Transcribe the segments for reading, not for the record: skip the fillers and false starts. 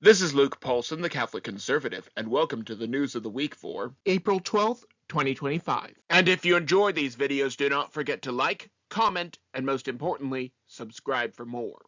This is Luke Paulson, the Catholic Conservative, and welcome to the news of the week for April 12th, 2025. And if you enjoy these videos, do not forget to like, comment, and most importantly, subscribe for more.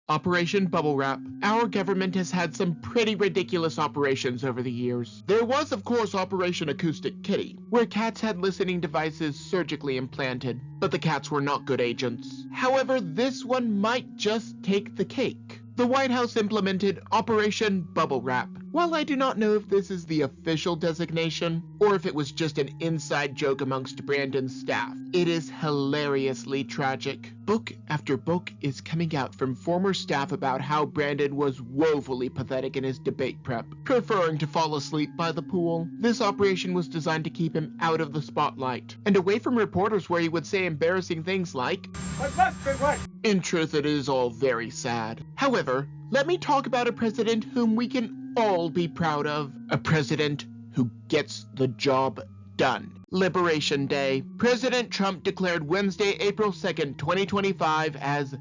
Operation Bubble Wrap. Our government has had some pretty ridiculous operations over the years. There was, of course, Operation Acoustic Kitty, where cats had listening devices surgically implanted, but the cats were not good agents. However, this one might just take the cake. The White House implemented Operation Bubble Wrap. While I do not know if this is the official designation, or if it was just an inside joke amongst Brandon's staff, it is hilariously tragic. Book after book is coming out from former staff about how Brandon was woefully pathetic in his debate prep, preferring to fall asleep by the pool. This operation was designed to keep him out of the spotlight, and away from reporters where he would say embarrassing things like, "I must be right." In truth, it is all very sad. However, let me talk about a president whom we can all be proud of. A president who gets the job done. Liberation Day. President Trump declared Wednesday, April 2nd, 2025 as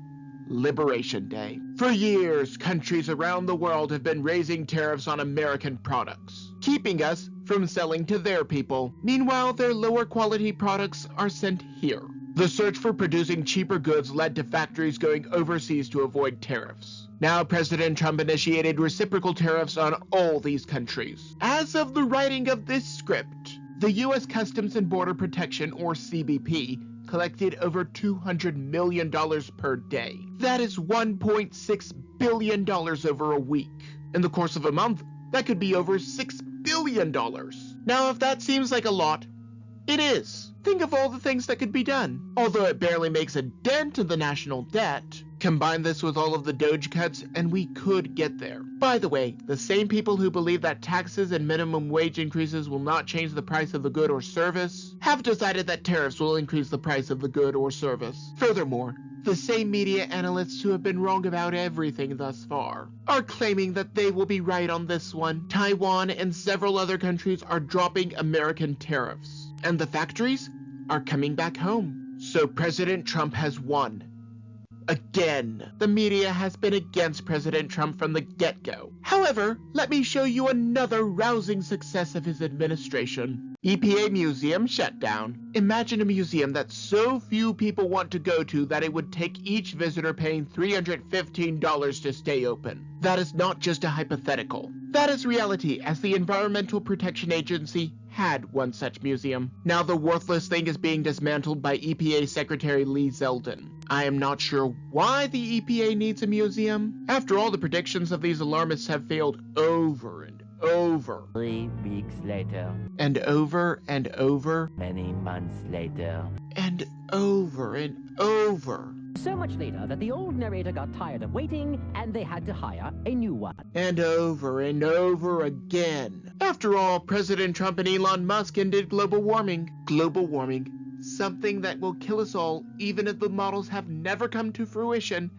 Liberation Day. For years, countries around the world have been raising tariffs on American products, keeping us from selling to their people. Meanwhile, their lower quality products are sent here. The search for producing cheaper goods led to factories going overseas to avoid tariffs. Now, President Trump initiated reciprocal tariffs on all these countries. As of the writing of this script, the U.S. Customs and Border Protection, or CBP, collected over $200 million per day. That is $1.6 billion over a week. In the course of a month, that could be over $6 billion. Now, if that seems like a lot, it is. Think of all the things that could be done. Although it barely makes a dent in the national debt, combine this with all of the DOGE cuts and we could get there. By the way, the same people who believe that taxes and minimum wage increases will not change the price of the good or service have decided that tariffs will increase the price of the good or service. Furthermore, the same media analysts who have been wrong about everything thus far are claiming that they will be right on this one. Taiwan and several other countries are dropping American tariffs, and the factories are coming back home. So President Trump has won. Again. The media has been against President Trump from the get-go. However, let me show you another rousing success of his administration. EPA Museum Shutdown. Imagine a museum that so few people want to go to that it would take each visitor paying $315 to stay open. That is not just a hypothetical. That is reality, as the Environmental Protection Agency had one such museum. Now the worthless thing is being dismantled by EPA Secretary Lee Zeldin. I am not sure why the EPA needs a museum. After all, the predictions of these alarmists have failed over and over. 3 weeks later. And over and over. Many months later. And over and over. So much later that the old narrator got tired of waiting and they had to hire a new one. And over again. After all, President Trump and Elon Musk ended global warming. Global warming. Something that will kill us all, even if the models have never come to fruition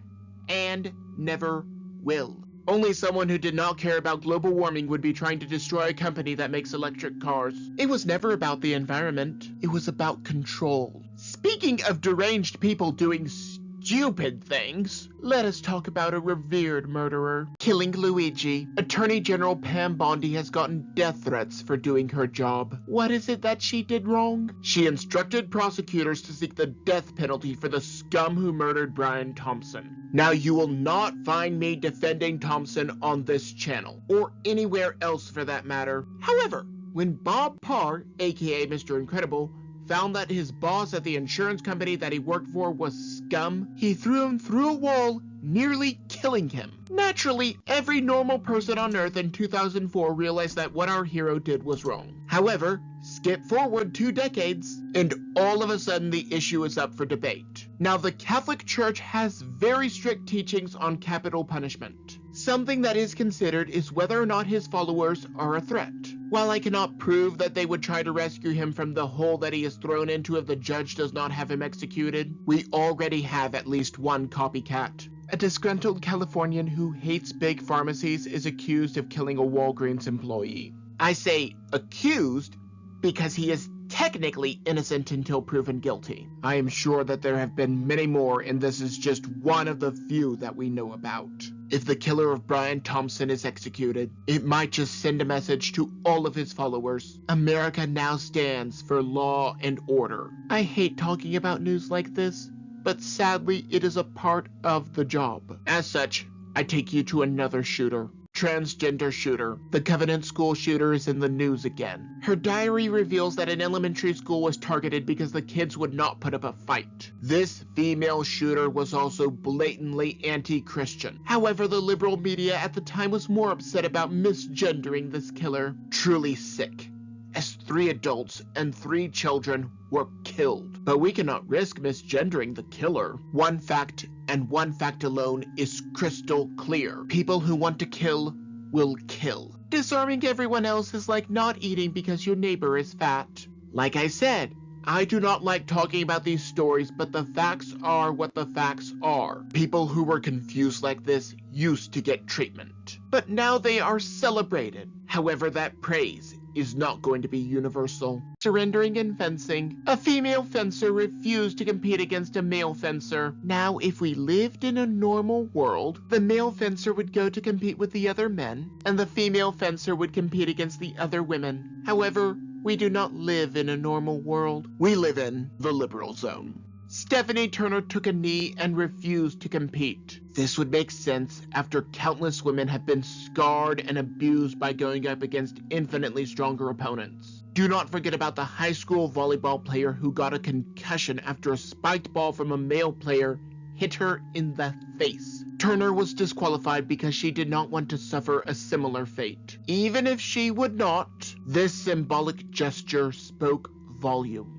and never will. Only someone who did not care about global warming would be trying to destroy a company that makes electric cars. It was never about the environment. It was about control. Speaking of deranged people doing stupid things, let us talk about a revered murderer, Killing Luigi. Attorney General Pam Bondi has gotten death threats for doing her job. What is it that she did wrong? She instructed prosecutors to seek the death penalty for the scum who murdered Brian Thompson. Now, you will not find me defending Thompson on this channel, or anywhere else for that matter. However, when Bob Parr, aka Mr. Incredible, found that his boss at the insurance company that he worked for was scum, he threw him through a wall, nearly killing him. Naturally, every normal person on Earth in 2004 realized that what our hero did was wrong. However, skip forward 2 decades, and all of a sudden the issue is up for debate. Now, the Catholic Church has very strict teachings on capital punishment. Something that is considered is whether or not his followers are a threat. While I cannot prove that they would try to rescue him from the hole that he is thrown into if the judge does not have him executed, we already have at least one copycat. A disgruntled Californian who hates big pharmacies is accused of killing a Walgreens employee. I say accused because he is technically innocent until proven guilty. I am sure that there have been many more, and this is just one of the few that we know about. If the killer of Brian Thompson is executed, it might just send a message to all of his followers. America now stands for law and order. I hate talking about news like this, but sadly it is a part of the job. As such, I take you to another shooter. Transgender Shooter. The Covenant School shooter is in the news again. Her diary reveals that an elementary school was targeted because the kids would not put up a fight. This female shooter was also blatantly anti-Christian. However, the liberal media at the time was more upset about misgendering this killer. Truly sick, as 3 adults and 3 children were killed. But we cannot risk misgendering the killer. One fact, and one fact alone, is crystal clear. People who want to kill will kill. Disarming everyone else is like not eating because your neighbor is fat. Like I said, I do not like talking about these stories, but the facts are what the facts are. People who were confused like this used to get treatment, but now they are celebrated. However, that praise is not going to be universal. Surrendering in fencing. A female fencer refused to compete against a male fencer. Now, if we lived in a normal world, the male fencer would go to compete with the other men, and the female fencer would compete against the other women. However, we do not live in a normal world. We live in the liberal zone. Stephanie Turner took a knee and refused to compete. This would make sense after countless women have been scarred and abused by going up against infinitely stronger opponents. Do not forget about the high school volleyball player who got a concussion after a spiked ball from a male player hit her in the face. Turner was disqualified because she did not want to suffer a similar fate. Even if she would not, this symbolic gesture spoke volumes.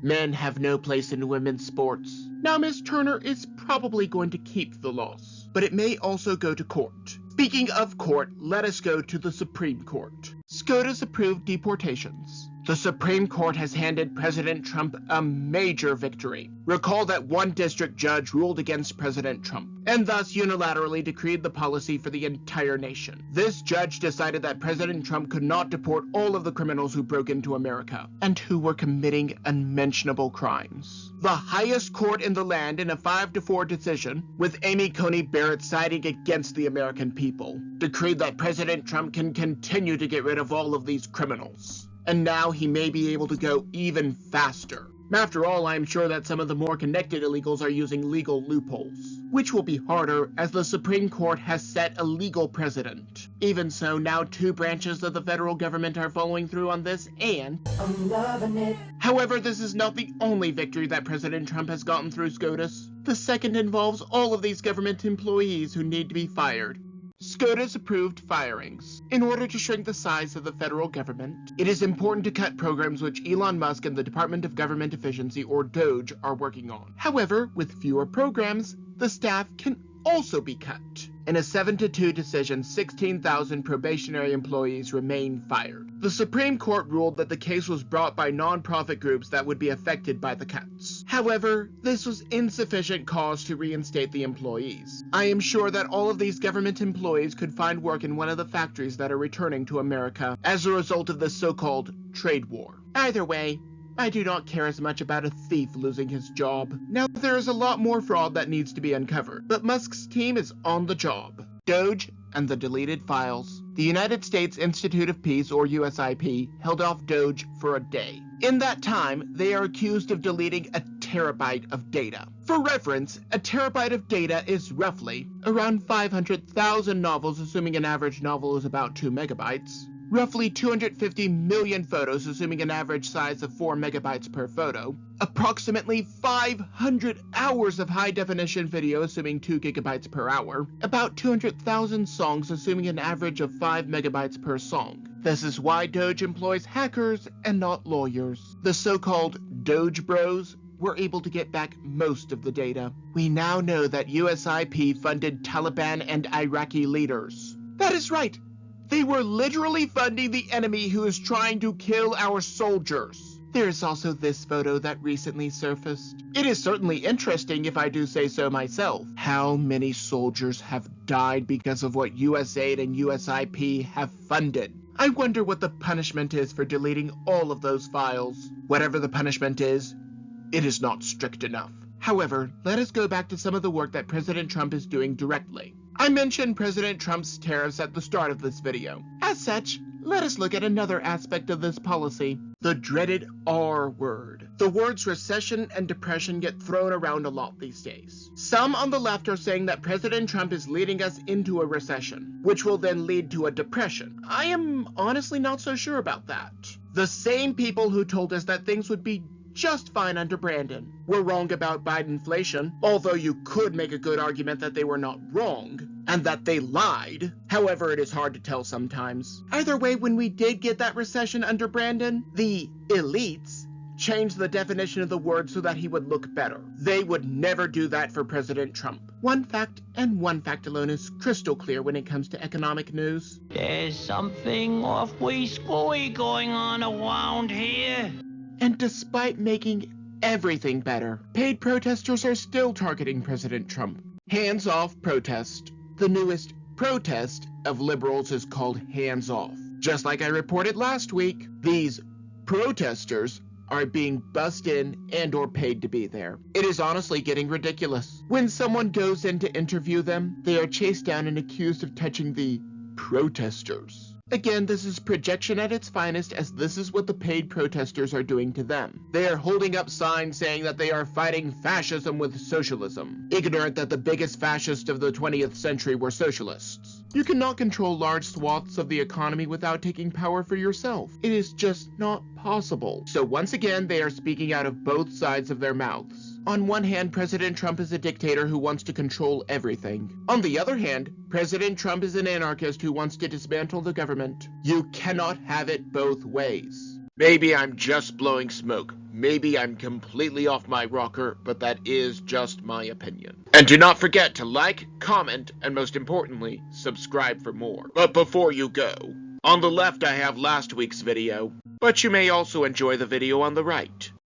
Men have no place in women's sports. Now, Miss Turner is probably going to keep the loss, but it may also go to court. Speaking of court, let us go to the Supreme Court. SCOTUS approved deportations. The Supreme Court has handed President Trump a major victory. Recall that one district judge ruled against President Trump, and thus unilaterally decreed the policy for the entire nation. This judge decided that President Trump could not deport all of the criminals who broke into America, and who were committing unmentionable crimes. The highest court in the land, in a 5-4 decision, with Amy Coney Barrett siding against the American people, decreed that President Trump can continue to get rid of all of these criminals. And now he may be able to go even faster. After all, I'm sure that some of the more connected illegals are using legal loopholes, which will be harder as the Supreme Court has set a legal precedent. Even so, now 2 branches of the federal government are following through on this, and I'm loving it. However, this is not the only victory that President Trump has gotten through SCOTUS. The second involves all of these government employees who need to be fired. SCOTUS approved firings. In order to shrink the size of the federal government, it is important to cut programs which Elon Musk and the Department of Government Efficiency, or DOGE, are working on. However, with fewer programs, the staff can also be cut. In a 7-2 decision, 16,000 probationary employees remain fired. The Supreme Court ruled that the case was brought by non-profit groups that would be affected by the cuts. However, this was insufficient cause to reinstate the employees. I am sure that all of these government employees could find work in one of the factories that are returning to America as a result of this so-called trade war. Either way, I do not care as much about a thief losing his job. Now, there is a lot more fraud that needs to be uncovered, but Musk's team is on the job. DOGE and the deleted files. The United States Institute of Peace, or USIP, held off DOGE for a day. In that time, they are accused of deleting a terabyte of data. For reference, a terabyte of data is roughly around 500,000 novels, assuming an average novel is about 2 megabytes. Roughly 250 million photos, assuming an average size of 4 megabytes per photo. Approximately 500 hours of high-definition video, assuming 2 gigabytes per hour. About 200,000 songs, assuming an average of 5 megabytes per song. This is why DOGE employs hackers and not lawyers. The so-called DOGE bros were able to get back most of the data. We now know that USIP funded Taliban and Iraqi leaders. That is right. They were literally funding the enemy who is trying to kill our soldiers. There is also this photo that recently surfaced. It is certainly interesting if I do say so myself. How many soldiers have died because of what USAID and USIP have funded? I wonder what the punishment is for deleting all of those files. Whatever the punishment is, it is not strict enough. However, let us go back to some of the work that President Trump is doing directly. I mentioned President Trump's tariffs at the start of this video. As such, let us look at another aspect of this policy, the dreaded R word. The words recession and depression get thrown around a lot these days. Some on the left are saying that President Trump is leading us into a recession, which will then lead to a depression. I am honestly not so sure about that. The same people who told us that things would be just fine under Brandon were wrong about Bidenflation, although you could make a good argument that they were not wrong, and that they lied. However, it is hard to tell sometimes. Either way, when we did get that recession under Brandon, the elites changed the definition of the word so that he would look better. They would never do that for President Trump. One fact, and one fact alone, is crystal clear when it comes to economic news. There's something awfully screwy going on around here. And despite making everything better, paid protesters are still targeting President Trump. Hands off protest. The newest protest of liberals is called hands off. Just like I reported last week, these protesters are being bussed in and or paid to be there. It is honestly getting ridiculous. When someone goes in to interview them, they are chased down and accused of touching the protesters. Again, this is projection at its finest, as this is what the paid protesters are doing to them. They are holding up signs saying that they are fighting fascism with socialism, ignorant that the biggest fascists of the 20th century were socialists. You cannot control large swaths of the economy without taking power for yourself. It is just not possible. So once again, they are speaking out of both sides of their mouths. On one hand, President Trump is a dictator who wants to control everything. On the other hand, President Trump is an anarchist who wants to dismantle the government. You cannot have it both ways. Maybe I'm just blowing smoke. Maybe I'm completely off my rocker, but that is just my opinion. And do not forget to like, comment, and most importantly, subscribe for more. But before you go, on the left I have last week's video, but you may also enjoy the video on the right.